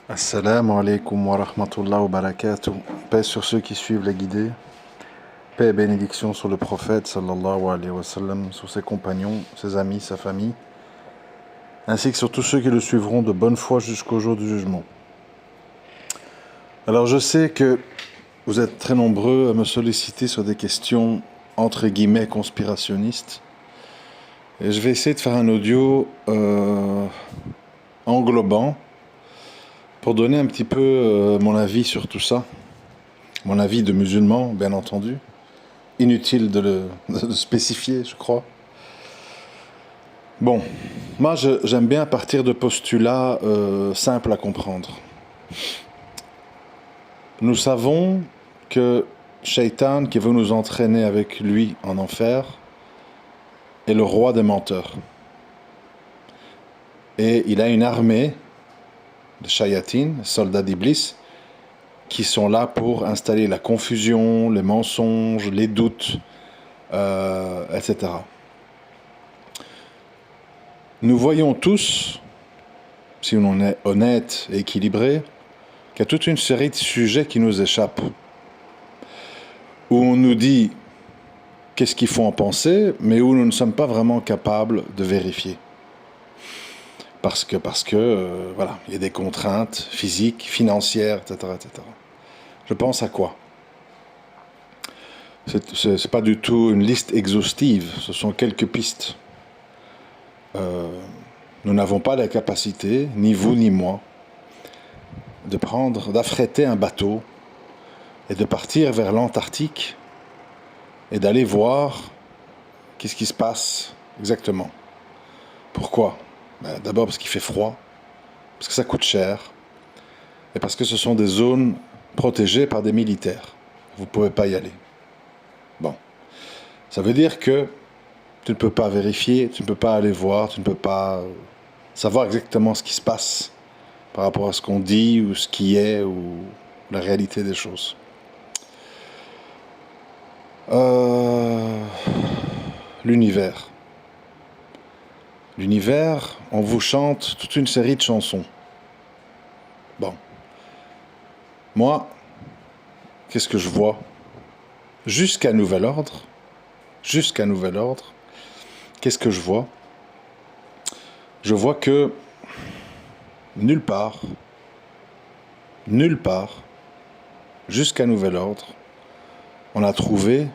Assalamu alaikum wa rahmatullah wa barakatuh. Paix sur ceux qui suivent les guidés. Paix et bénédiction sur le prophète sallallahu alayhi wa sallam, sur ses compagnons, ses amis, sa famille, ainsi que sur tous ceux qui le suivront de bonne foi jusqu'au jour du jugement. Alors je sais que vous êtes très nombreux à me solliciter sur des questions entre guillemets conspirationnistes. Et je vais essayer de faire un audio englobant pour donner un petit peu mon avis sur tout ça. Mon avis de musulman, bien entendu. Inutile de le spécifier, je crois. Bon, moi j'aime bien partir de postulats simples à comprendre. Nous savons que Shaitan, qui veut nous entraîner avec lui en enfer, est le roi des menteurs. Et il a une armée de shayatin, soldats d'Iblis, qui sont là pour installer la confusion, les mensonges, les doutes, etc. Nous voyons tous, si on est honnête et équilibré, qu'il y a toute une série de sujets qui nous échappent, où on nous dit qu'est-ce qu'il faut en penser, mais où nous ne sommes pas vraiment capables de vérifier. Parce que voilà, il y a des contraintes physiques, financières, etc., etc. Je pense à quoi? C'est pas du tout une liste exhaustive, ce sont quelques pistes. Nous n'avons pas la capacité, ni vous ni moi, d'affréter un bateau et de partir vers l'Antarctique et d'aller voir qu'est-ce qui se passe exactement. Pourquoi? D'abord parce qu'il fait froid, parce que ça coûte cher, et parce que ce sont des zones protégées par des militaires. Vous ne pouvez pas y aller. Bon. Ça veut dire que tu ne peux pas vérifier, tu ne peux pas aller voir, tu ne peux pas savoir exactement ce qui se passe par rapport à ce qu'on dit ou ce qui est ou la réalité des choses. L'univers. L'univers, on vous chante toute une série de chansons. Bon. Moi, qu'est-ce que je vois? Jusqu'à nouvel ordre, qu'est-ce que je vois? Je vois que nulle part, jusqu'à nouvel ordre, on a trouvé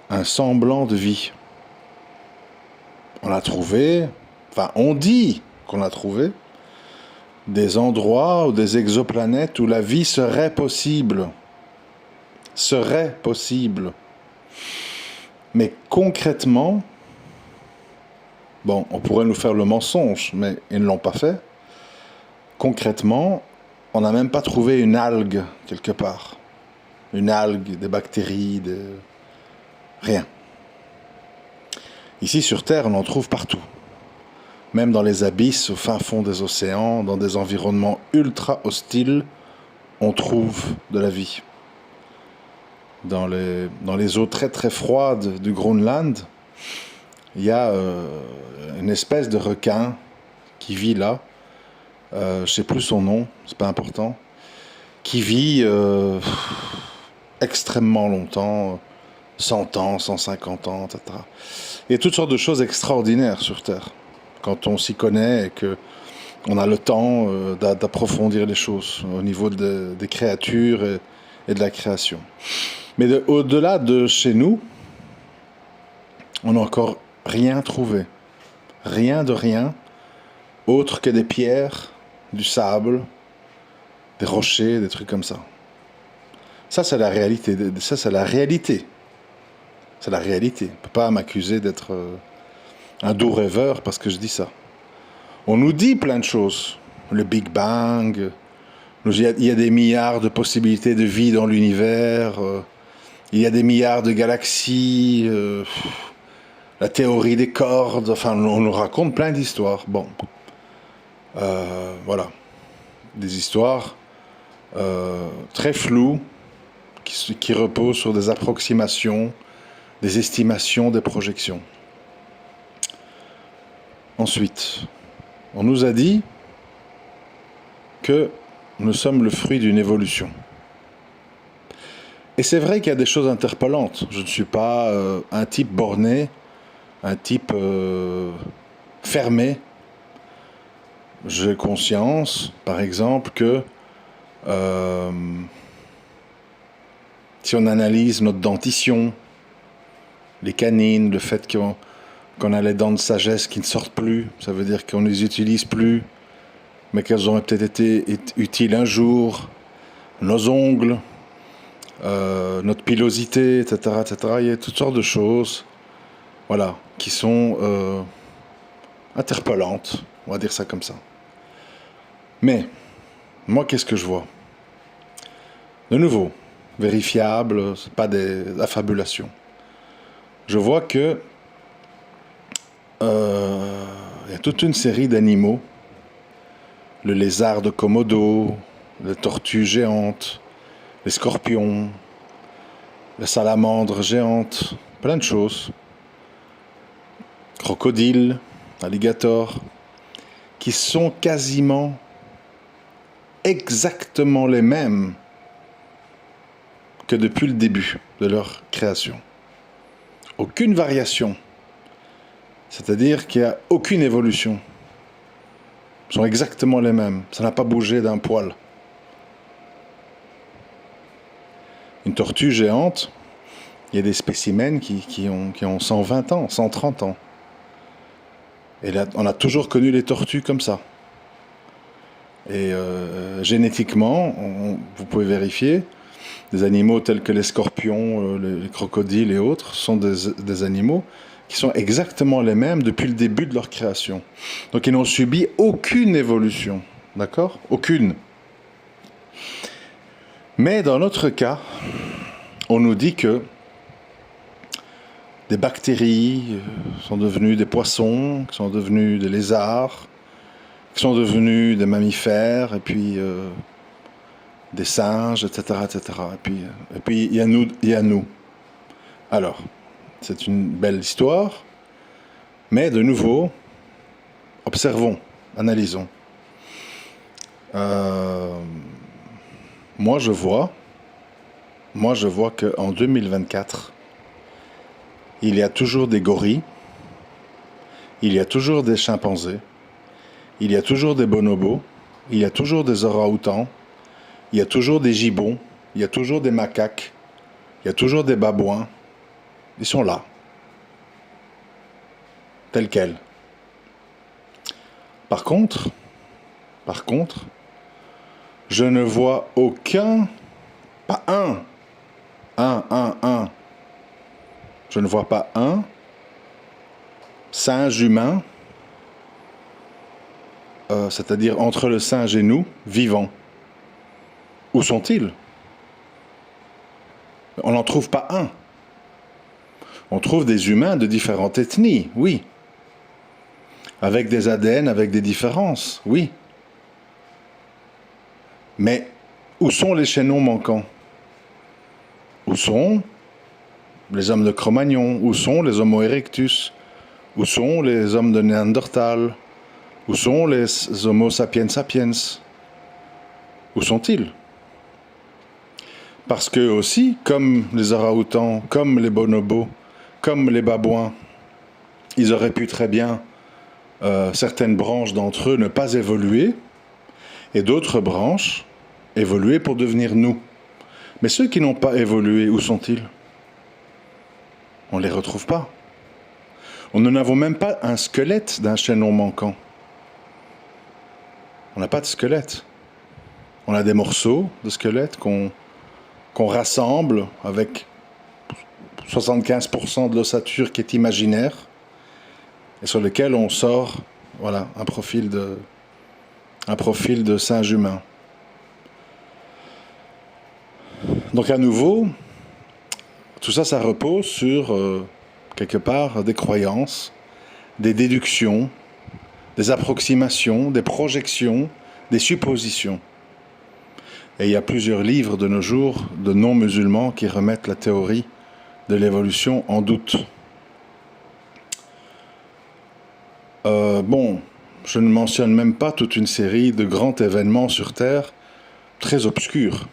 un semblant de vie. On a trouvé, enfin on dit qu'on a trouvé, des endroits ou des exoplanètes où la vie serait possible. Mais concrètement, bon, on pourrait nous faire le mensonge, mais ils ne l'ont pas fait. Concrètement, on n'a même pas trouvé une algue quelque part. Une algue, des bactéries, rien. Ici sur Terre, on en trouve partout. Même dans les abysses, au fin fond des océans, dans des environnements ultra hostiles, on trouve de la vie. Dans les eaux très très froides du Groenland, il y a une espèce de requin qui vit là. Je ne sais plus son nom, c'est pas important. Qui vit extrêmement longtemps, 100 ans, 150 ans, etc. Il y a toutes sortes de choses extraordinaires sur Terre, quand on s'y connaît et qu'on a le temps d'approfondir les choses au niveau des créatures et de la création. Mais au-delà de chez nous, on n'a encore rien trouvé. Rien de rien, autre que des pierres, du sable, des rochers, des trucs comme ça. Ça, c'est la réalité. C'est la réalité. On ne peut pas m'accuser d'être un doux rêveur parce que je dis ça. On nous dit plein de choses. Le Big Bang, il y a des milliards de possibilités de vie dans l'univers, il y a des milliards de galaxies, la théorie des cordes, enfin on nous raconte plein d'histoires. Bon, voilà. Des histoires très floues qui reposent sur des approximations, des estimations, des projections. Ensuite, on nous a dit que nous sommes le fruit d'une évolution. Et c'est vrai qu'il y a des choses interpellantes. Je ne suis pas un type borné, un type fermé. J'ai conscience, par exemple, que si on analyse notre dentition, les canines, le fait qu'on a les dents de sagesse qui ne sortent plus, ça veut dire qu'on ne les utilise plus, mais qu'elles auraient peut-être été utiles un jour, nos ongles, notre pilosité, etc., etc. Il y a toutes sortes de choses, voilà, qui sont interpellantes, on va dire ça comme ça. Mais, moi, qu'est-ce que je vois? De nouveau, vérifiable, c'est pas des affabulations. Je vois que il y a toute une série d'animaux, le lézard de Komodo, les tortues géantes, les scorpions, les salamandres géantes, plein de choses, crocodiles, alligators, qui sont quasiment exactement les mêmes que depuis le début de leur création. Aucune variation. C'est-à-dire qu'il n'y a aucune évolution. Ils sont exactement les mêmes. Ça n'a pas bougé d'un poil. Une tortue géante, il y a des spécimens qui ont 120 ans, 130 ans. Et là, on a toujours connu les tortues comme ça. Et génétiquement, vous pouvez vérifier, des animaux tels que les scorpions, les crocodiles et autres sont des animaux qui sont exactement les mêmes depuis le début de leur création. Donc ils n'ont subi aucune évolution, d'accord? Aucune. Mais dans notre cas, on nous dit que des bactéries sont devenues des poissons, qui sont devenus des lézards, qui sont devenus des mammifères, et puis des singes, etc., etc. Et puis il y a nous. Alors, c'est une belle histoire, mais de nouveau, observons, analysons. Moi, je vois qu'en 2024, il y a toujours des gorilles, il y a toujours des chimpanzés, il y a toujours des bonobos, il y a toujours des orang-outans, il y a toujours des gibbons, il y a toujours des macaques, il y a toujours des babouins. Ils sont là, tels quels. Par contre, je ne vois aucun, pas un, je ne vois pas un singe humain, c'est-à-dire entre le singe et nous, vivant. Où sont-ils? On n'en trouve pas un. On trouve des humains de différentes ethnies, oui. Avec des ADN, avec des différences, oui. Mais où sont les chaînons manquants? Où sont les hommes de Cro-Magnon? Où sont les Homo erectus? Où sont les hommes de Néandertal? Où sont les Homo sapiens sapiens? Où sont-ils? Parce qu'eux aussi, comme les orang-outans, comme les bonobos, comme les babouins, ils auraient pu très bien, certaines branches d'entre eux, ne pas évoluer, et d'autres branches évoluer pour devenir nous. Mais ceux qui n'ont pas évolué, où sont-ils? On ne les retrouve pas. Nous n'avons même pas un squelette d'un chaînon manquant. On n'a pas de squelette. On a des morceaux de squelette qu'on rassemble avec 75% de l'ossature qui est imaginaire et sur lequel on sort, voilà, un profil de singe humain. Donc à nouveau, tout ça, ça repose sur, quelque part, des croyances, des déductions, des approximations, des projections, des suppositions. Et il y a plusieurs livres de nos jours de non-musulmans qui remettent la théorie de l'évolution en doute. Bon, Je ne mentionne même pas toute une série de grands événements sur Terre très obscurs.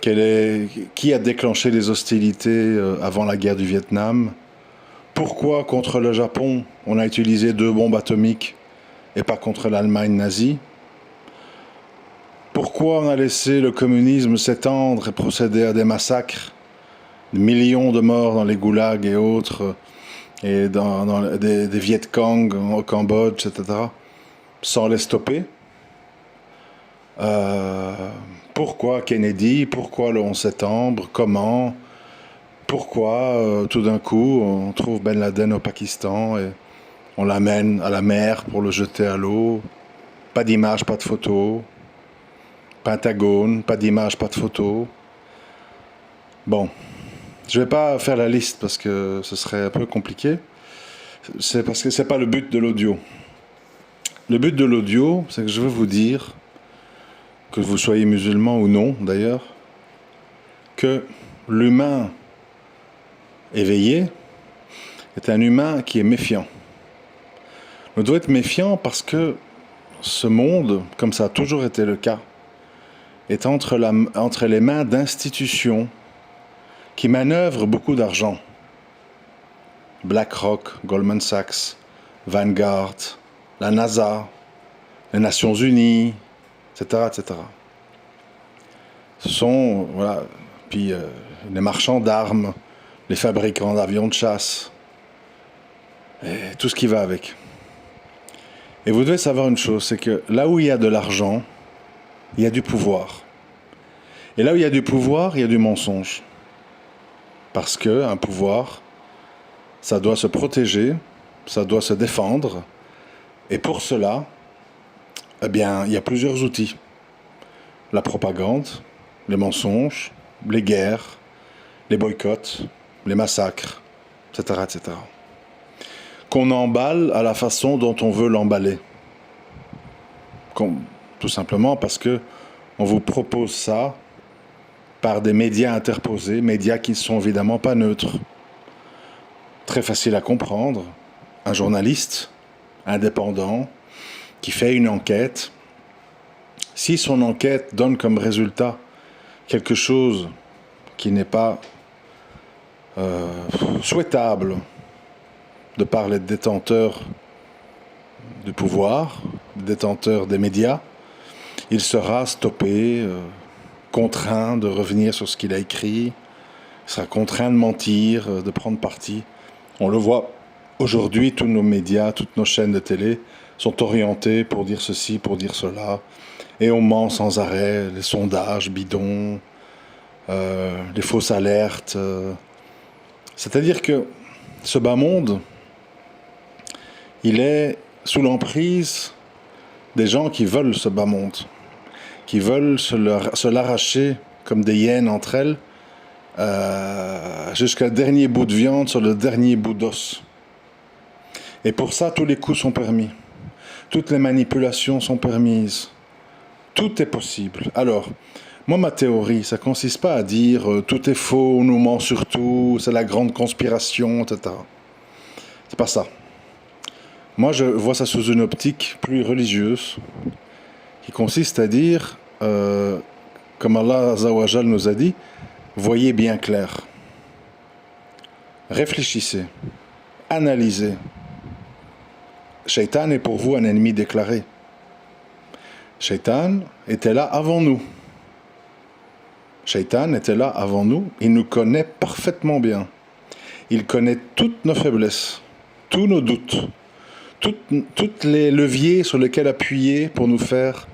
Qui a déclenché les hostilités avant la guerre du Vietnam? Pourquoi contre le Japon on a utilisé 2 bombes atomiques et pas contre l'Allemagne nazie? Pourquoi on a laissé le communisme s'étendre et procéder à des massacres, des millions de morts dans les goulags et autres, et dans des Viet Cong au Cambodge, etc., sans les stopper? Pourquoi Kennedy? Pourquoi le 11 septembre? Comment? Pourquoi tout d'un coup on trouve Ben Laden au Pakistan et on l'amène à la mer pour le jeter à l'eau? Pas d'image, pas de photo. Pentagone, pas d'image, pas de photo. Bon, je vais pas faire la liste parce que ce serait un peu compliqué. C'est parce que c'est pas le but de l'audio. Le but de l'audio, c'est que je veux vous dire, que vous soyez musulman ou non d'ailleurs, que l'humain éveillé est un humain qui est méfiant. On doit être méfiant parce que ce monde, comme ça a toujours été le cas, est entre les mains d'institutions qui manœuvrent beaucoup d'argent. BlackRock, Goldman Sachs, Vanguard, la NASA, les Nations Unies, etc., etc. Ce sont, voilà, puis les marchands d'armes, les fabricants d'avions de chasse, et tout ce qui va avec. Et vous devez savoir une chose, c'est que là où il y a de l'argent, il y a du pouvoir. Et là où il y a du pouvoir, il y a du mensonge. Parce qu'un pouvoir, ça doit se protéger, ça doit se défendre. Et pour cela, eh bien, il y a plusieurs outils. La propagande, les mensonges, les guerres, les boycotts, les massacres, etc., etc. Qu'on emballe à la façon dont on veut l'emballer. Tout simplement parce que on vous propose ça par des médias interposés, médias qui ne sont évidemment pas neutres. Très facile à comprendre, un journaliste indépendant qui fait une enquête, si son enquête donne comme résultat quelque chose qui n'est pas souhaitable de par les détenteurs du pouvoir, les détenteurs des médias, il sera stoppé, contraint de revenir sur ce qu'il a écrit, il sera contraint de mentir, de prendre parti. On le voit aujourd'hui, tous nos médias, toutes nos chaînes de télé sont orientés pour dire ceci, pour dire cela, et on ment sans arrêt, les sondages bidons, les fausses alertes. C'est-à-dire que ce bas monde, il est sous l'emprise des gens qui veulent ce bas monde, qui veulent se l'arracher comme des hyènes entre elles, jusqu'à dernier bout de viande sur le dernier bout d'os. Et pour ça, tous les coups sont permis. Toutes les manipulations sont permises. Tout est possible. Alors, moi, ma théorie, ça consiste pas à dire tout est faux, on nous ment sur tout, c'est la grande conspiration, etc. C'est pas ça. Moi, je vois ça sous une optique plus religieuse, qui consiste à dire, comme Allah Azzawajal nous a dit, voyez bien clair. Réfléchissez. Analysez. Shaitan est pour vous un ennemi déclaré. Shaitan était là avant nous. Shaitan était là avant nous. Il nous connaît parfaitement bien. Il connaît toutes nos faiblesses, tous nos doutes, toutes les leviers sur lesquels appuyer pour nous faire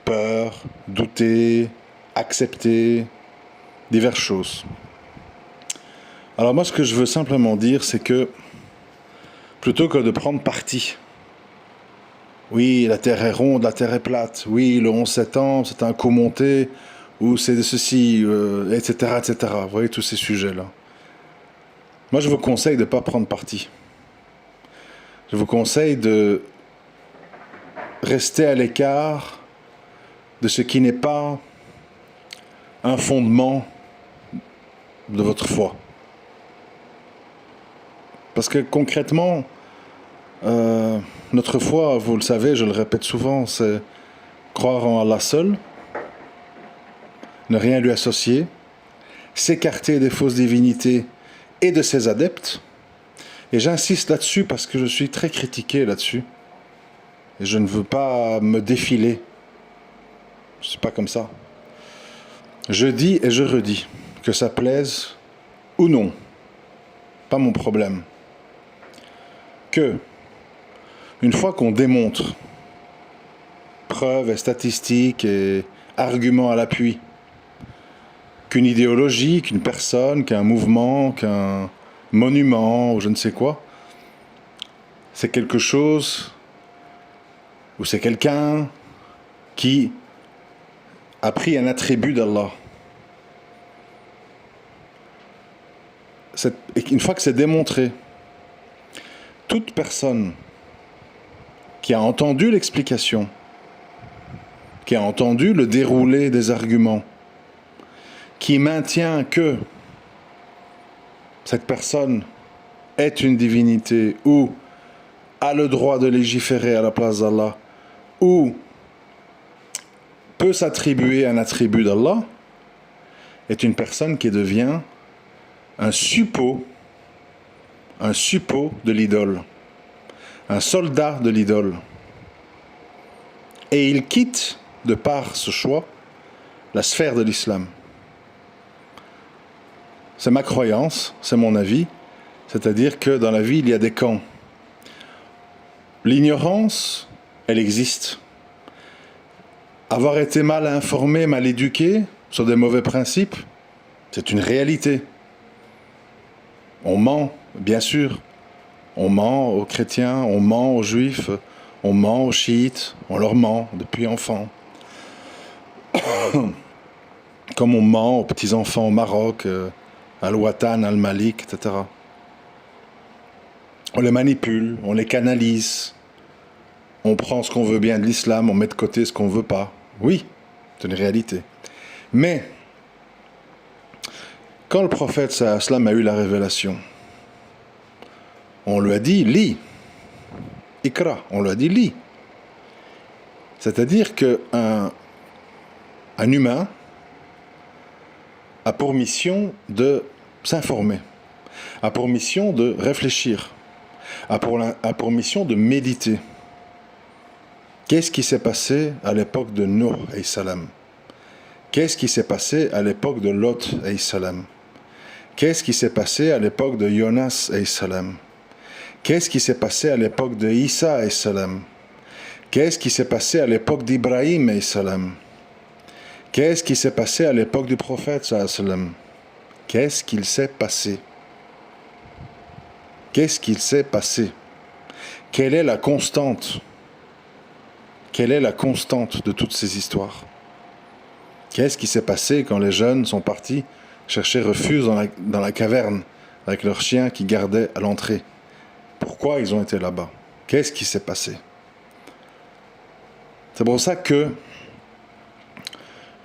peur, douter, accepter diverses choses. Alors moi, ce que je veux simplement dire, c'est que plutôt que de prendre parti, oui, la Terre est ronde, la Terre est plate, oui, le 11 septembre, c'est un coup monté, ou c'est ceci, etc., etc. Vous voyez tous ces sujets-là. Moi, je vous conseille de ne pas prendre parti. Je vous conseille de rester à l'écart de ce qui n'est pas un fondement de votre foi. Parce que concrètement, Euh, Notre foi, vous le savez, je le répète souvent, c'est croire en Allah seul, ne rien lui associer, s'écarter des fausses divinités et de ses adeptes. Et j'insiste là-dessus parce que je suis très critiqué là-dessus. Et je ne veux pas me défiler. Je ne suis pas comme ça. Je dis et je redis, que ça plaise ou non, pas mon problème, que, une fois qu'on démontre, preuves et statistiques et arguments à l'appui, qu'une idéologie, qu'une personne, qu'un mouvement, qu'un monument ou je ne sais quoi, c'est quelque chose ou c'est quelqu'un qui a pris un attribut d'Allah. Et une fois que c'est démontré, toute personne qui a entendu l'explication, qui a entendu le déroulé des arguments, qui maintient que cette personne est une divinité ou a le droit de légiférer à la place d'Allah ou peut s'attribuer un attribut d'Allah, est une personne qui devient un suppôt de l'idole, un soldat de l'idole. Et il quitte, de par ce choix, la sphère de l'islam. C'est ma croyance, c'est mon avis, c'est-à-dire que dans la vie, il y a des camps. L'ignorance, elle existe. Avoir été mal informé, mal éduqué, sur des mauvais principes, c'est une réalité. On ment, bien sûr. On ment aux chrétiens, on ment aux juifs, on ment aux chiites, on leur ment depuis enfant. Comme on ment aux petits-enfants au Maroc, Al-Watan, Al-Malik, etc. On les manipule, on les canalise. On prend ce qu'on veut bien de l'islam, on met de côté ce qu'on ne veut pas. Oui, c'est une réalité. Mais, quand le prophète sallam a eu la révélation, on lui a dit, lis. Ikra, on lui a dit, lis. C'est-à-dire qu'un humain a pour mission de s'informer, a pour mission de réfléchir, a pour mission de méditer. Qu'est-ce qui s'est passé à l'époque de Nuh alayhi salam? Qu'est-ce qui s'est passé à l'époque de Lot alayhi salam? Qu'est-ce qui s'est passé à l'époque de Jonas alayhi salam? Qu'est-ce qui s'est passé à l'époque de Isa alayhi salam? Qu'est-ce qui s'est passé à l'époque d'Ibrahim alayhi salam? Qu'est-ce qui s'est passé à l'époque du prophète sallallahu alayhi wa sallam? Qu'est-ce qu'il s'est passé? Qu'est-ce qu'il s'est passé? Quelle est la constante? Quelle est la constante de toutes ces histoires? Qu'est-ce qui s'est passé quand les jeunes sont partis chercher refuge dans la caverne avec leurs chiens qui gardaient à l'entrée? Pourquoi ils ont été là-bas? Qu'est-ce qui s'est passé? C'est pour ça que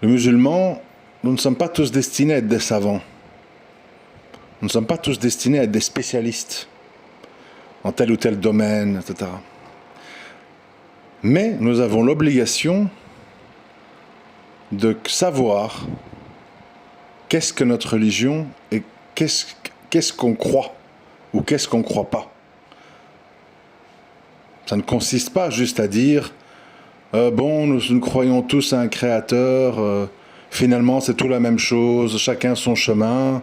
le musulman, nous ne sommes pas tous destinés à être des savants. Nous ne sommes pas tous destinés à être des spécialistes en tel ou tel domaine, etc. Mais nous avons l'obligation de savoir qu'est-ce que notre religion et qu'est-ce qu'on croit ou qu'est-ce qu'on ne croit pas. Ça ne consiste pas juste à dire bon, nous croyons tous à un créateur, finalement c'est tout la même chose, chacun son chemin,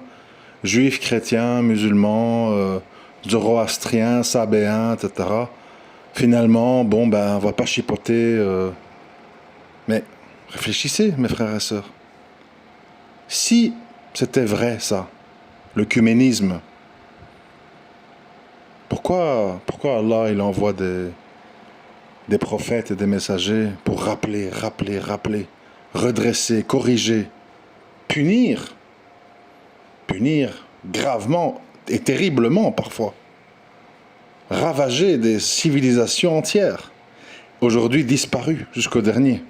juifs, chrétiens, musulmans, zoroastriens, sabéens, etc. Finalement, bon, ben, on va pas chipoter. Mais réfléchissez, mes frères et sœurs. Si c'était vrai, ça, l'œcuménisme, pourquoi Allah, il envoie des prophètes et des messagers pour rappeler, redresser, corriger, punir gravement et terriblement parfois, ravager des civilisations entières, aujourd'hui disparues jusqu'au dernier.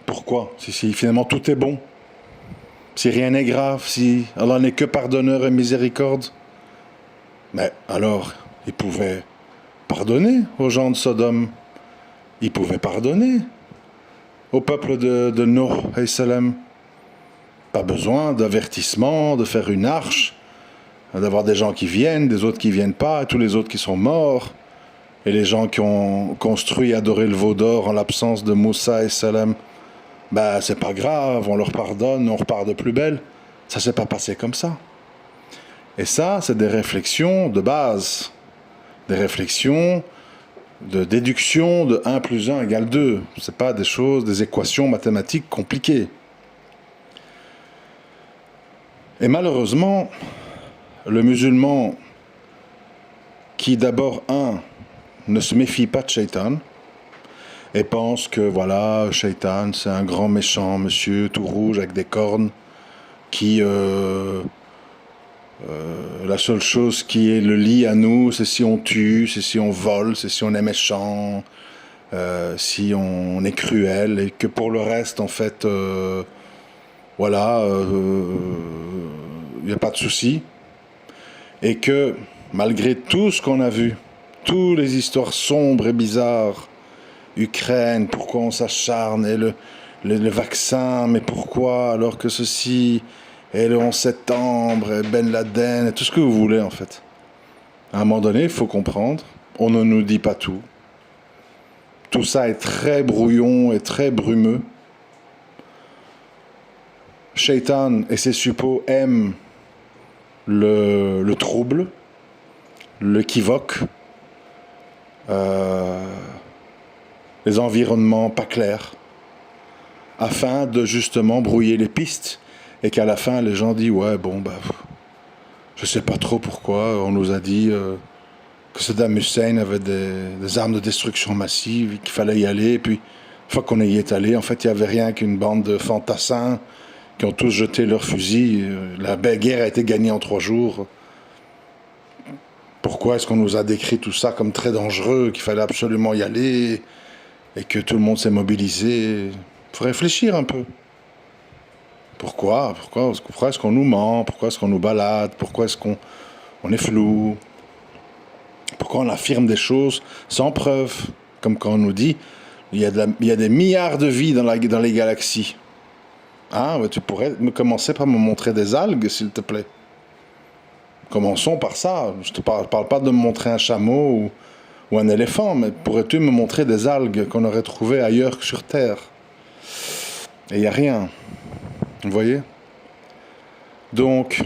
Pourquoi? Si finalement tout est bon, si rien n'est grave, si Allah n'est que pardonneur et miséricorde, Mais alors, il pouvait pardonner aux gens de Sodome. Il pouvait pardonner au peuple de Nuh et Salem. Pas besoin d'avertissement, de faire une arche, d'avoir des gens qui viennent, des autres qui viennent pas, et tous les autres qui sont morts. Et les gens qui ont construit et adoré le veau d'or en l'absence de Moussa et Salem, bah c'est pas grave, on leur pardonne, on repart de plus belle. Ça s'est pas passé comme ça. Et ça, c'est des réflexions de base, des réflexions de déduction de 1 plus 1 égale 2. C'est pas des choses, des équations mathématiques compliquées. Et malheureusement, le musulman qui d'abord, ne se méfie pas de Shaitan et pense que voilà, Shaitan c'est un grand méchant monsieur tout rouge avec des cornes qui la seule chose qui est le lie à nous, c'est si on tue, c'est si on vole, c'est si on est méchant, si on est cruel, et que pour le reste en fait voilà, il n'y a pas de souci, et que malgré tout ce qu'on a vu, toutes les histoires sombres et bizarres, Ukraine, pourquoi on s'acharne, et le vaccin, mais pourquoi, alors que ceci, et le 11 septembre, et Ben Laden, et tout ce que vous voulez en fait. À un moment donné, il faut comprendre, on ne nous dit pas tout. Tout ça est très brouillon et très brumeux. Shaitan et ses suppôts aiment le trouble, l'équivoque, les environnements pas clairs, afin de justement brouiller les pistes, et qu'à la fin les gens disent ouais bon bah je sais pas trop pourquoi on nous a dit que Saddam Hussein avait des armes de destruction massive, qu'il fallait y aller, et puis une fois qu'on y est allé, en fait il n'y avait rien qu'une bande de fantassins qui ont tous jeté leurs fusils. La guerre a été gagnée en 3 jours. Pourquoi est-ce qu'on nous a décrit tout ça comme très dangereux, qu'il fallait absolument y aller, et que tout le monde s'est mobilisé? Il faut réfléchir un peu. Pourquoi est-ce qu'on nous ment? Pourquoi est-ce qu'on nous balade? Pourquoi est-ce qu'on est flou? Pourquoi on affirme des choses sans preuve? Comme quand on nous dit, il y a des milliards de vies dans les galaxies. Ah, ouais, tu pourrais commencer par me montrer des algues, s'il te plaît. Commençons par ça. Je ne parle pas de me montrer un chameau ou un éléphant, mais pourrais-tu me montrer des algues qu'on aurait trouvées ailleurs que sur Terre? Et il n'y a rien. Vous voyez? Donc,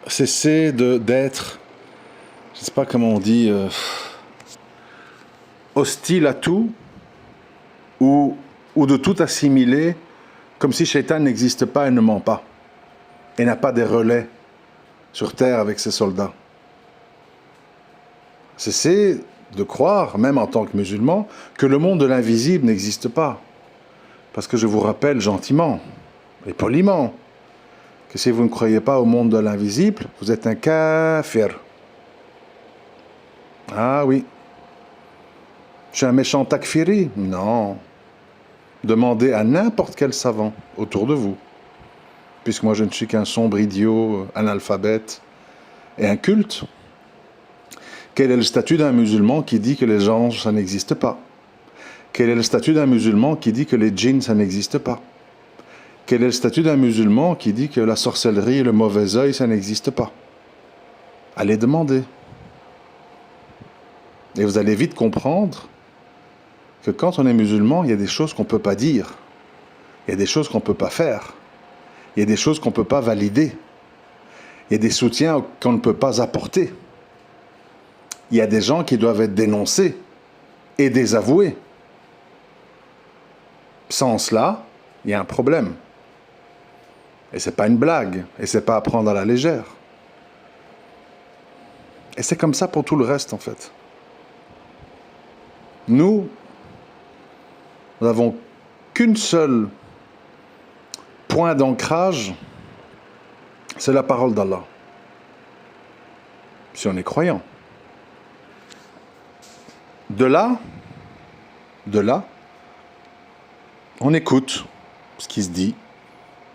cessez d'être, je ne sais pas comment on dit, hostile à tout, ou de tout assimiler, comme si Shaitan n'existe pas et ne ment pas, et n'a pas des relais sur Terre avec ses soldats. Cessez de croire, même en tant que musulman, que le monde de l'invisible n'existe pas. Parce que je vous rappelle gentiment et poliment que si vous ne croyez pas au monde de l'invisible, vous êtes un kafir. Ah oui. Je suis un méchant takfiri? Non. Demandez à n'importe quel savant autour de vous, puisque moi je ne suis qu'un sombre idiot, analphabète et inculte. Quel est le statut d'un musulman qui dit que les anges, ça n'existe pas? Quel est le statut d'un musulman qui dit que les djinns, ça n'existe pas? Quel est le statut d'un musulman qui dit que la sorcellerie et le mauvais œil, ça n'existe pas? Allez demander. Et vous allez vite comprendre que quand on est musulman, il y a des choses qu'on ne peut pas dire. Il y a des choses qu'on ne peut pas faire. Il y a des choses qu'on ne peut pas valider. Il y a des soutiens qu'on ne peut pas apporter. Il y a des gens qui doivent être dénoncés et désavoués. Sans cela, il y a un problème. Et ce n'est pas une blague. Et ce n'est pas à prendre à la légère. Et c'est comme ça pour tout le reste, en fait. Nous n'avons qu'une seule point d'ancrage, c'est la parole d'Allah. Si on est croyant. De là, on écoute ce qui se dit.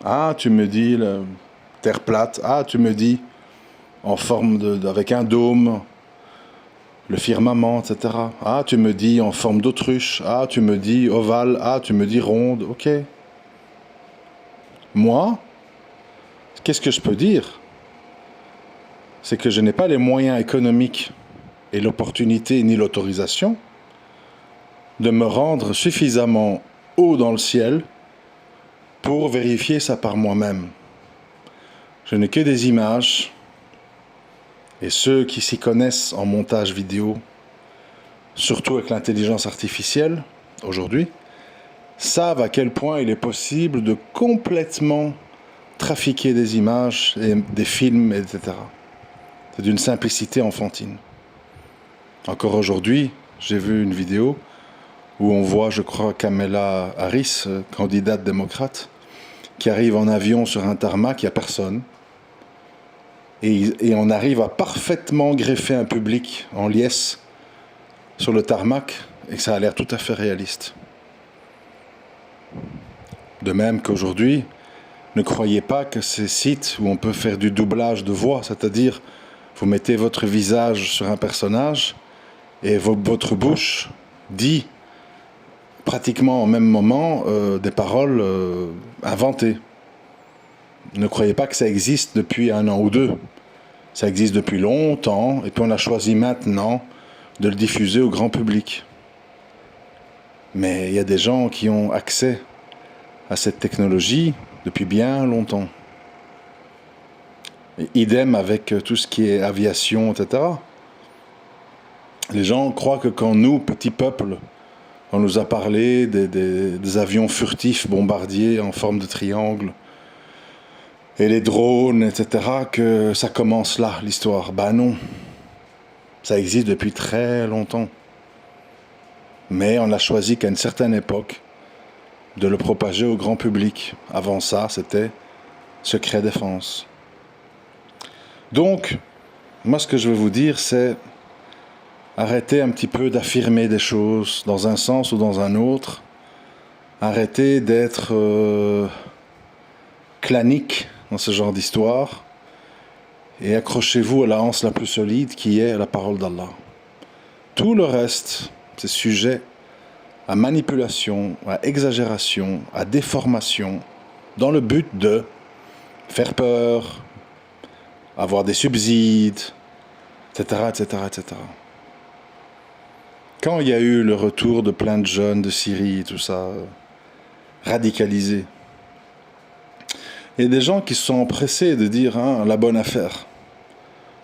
Ah, tu me dis la terre plate. Ah, tu me dis en forme avec un dôme, le firmament, etc. Ah, tu me dis en forme d'autruche. Ah, tu me dis ovale. Ah, tu me dis ronde. Ok. Moi, qu'est-ce que je peux dire? C'est que je n'ai pas les moyens économiques et l'opportunité ni l'autorisation de me rendre suffisamment haut dans le ciel pour vérifier ça par moi-même. Je n'ai que des images, et ceux qui s'y connaissent en montage vidéo, surtout avec l'intelligence artificielle aujourd'hui, savent à quel point il est possible de complètement trafiquer des images, et des films, etc. C'est d'une simplicité enfantine. Encore aujourd'hui, j'ai vu une vidéo où on voit, je crois, Kamala Harris, candidate démocrate, qui arrive en avion sur un tarmac, il n'y a personne. Et on arrive à parfaitement greffer un public en liesse sur le tarmac et que ça a l'air tout à fait réaliste. De même qu'aujourd'hui, ne croyez pas que ces sites où on peut faire du doublage de voix, c'est-à-dire vous mettez votre visage sur un personnage et votre bouche dit pratiquement au même moment des paroles inventées. Ne croyez pas que ça existe depuis 1 an ou 2. Ça existe depuis longtemps et puis on a choisi maintenant de le diffuser au grand public. Mais il y a des gens qui ont accès à cette technologie depuis bien longtemps. Et idem avec tout ce qui est aviation, etc. Les gens croient que quand nous, petits peuples, on nous a parlé des avions furtifs bombardiers en forme de triangle, et les drones, etc., que ça commence là, l'histoire. Ben non, ça existe depuis très longtemps. Mais on a choisi qu'à une certaine époque, de le propager au grand public. Avant ça, c'était secret défense. Donc, moi ce que je veux vous dire, c'est arrêtez un petit peu d'affirmer des choses dans un sens ou dans un autre. Arrêtez d'être clanique dans ce genre d'histoire et accrochez-vous à la hanse la plus solide qui est la parole d'Allah. Tout le reste, c'est sujet à manipulation, à exagération, à déformation, dans le but de faire peur, avoir des subsides, etc., etc., etc. Quand il y a eu le retour de plein de jeunes de Syrie, tout ça, radicalisés, il y a des gens qui se sont empressés de dire hein, la bonne affaire.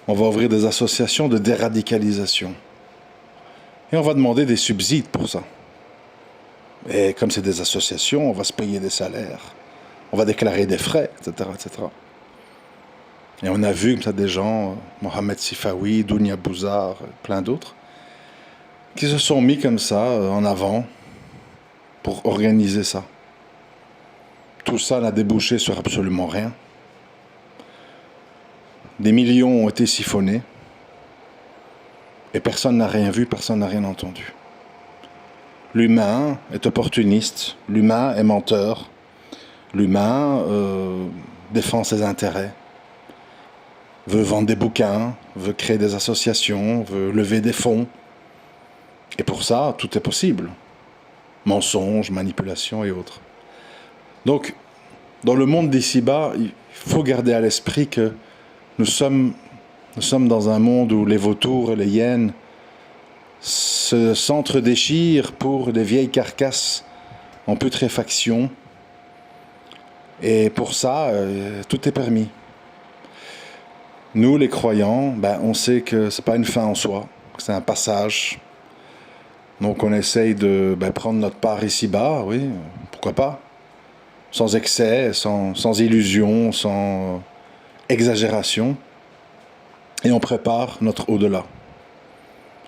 On va ouvrir des associations de déradicalisation. Et on va demander des subsides pour ça. Et comme c'est des associations, on va se payer des salaires, on va déclarer des frais, etc., etc. Et on a vu comme ça des gens, Mohamed Sifawi, Dounia Bouzar, plein d'autres, qui se sont mis comme ça en avant pour organiser ça. Tout ça n'a débouché sur absolument rien. Des millions ont été siphonnés et personne n'a rien vu, personne n'a rien entendu. L'humain est opportuniste, l'humain est menteur, l'humain défend ses intérêts, veut vendre des bouquins, veut créer des associations, veut lever des fonds. Et pour ça, tout est possible. Mensonges, manipulations et autres. Donc, dans le monde d'ici-bas, il faut garder à l'esprit que nous sommes dans un monde où les vautours et les hyènes s'entre-déchirent pour des vieilles carcasses en putréfaction. Et pour ça, tout est permis. Nous, les croyants, on sait que ce n'est pas une fin en soi, que c'est un passage. Donc on essaye de prendre notre part ici-bas, oui, pourquoi pas, sans excès, sans illusion, sans exagération. Et on prépare notre au-delà,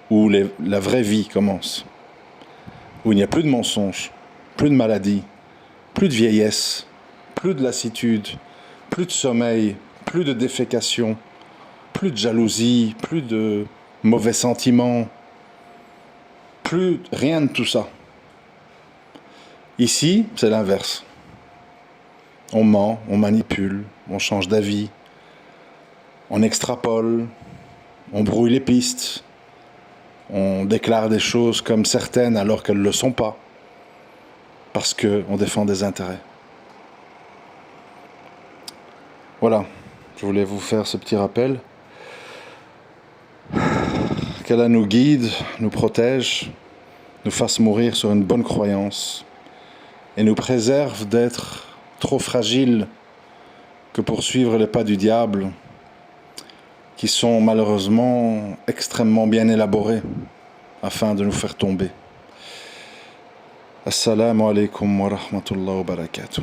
où la vraie vie commence, où il n'y a plus de mensonges, plus de maladies, plus de vieillesse, plus de lassitude, plus de sommeil, plus de défécation, plus de jalousie, plus de mauvais sentiments, plus rien de tout ça. Ici, c'est l'inverse. On ment, on manipule, on change d'avis, On extrapole, on brouille les pistes, on déclare des choses comme certaines alors qu'elles ne le sont pas, parce qu'on défend des intérêts. Voilà, je voulais vous faire ce petit rappel. Qu'Allah nous guide, nous protège, nous fasse mourir sur une bonne croyance et nous préserve d'être trop fragiles que pour suivre les pas du diable, qui sont malheureusement extrêmement bien élaborés afin de nous faire tomber. Assalamu alaikum wa rahmatullahi wa barakatuh.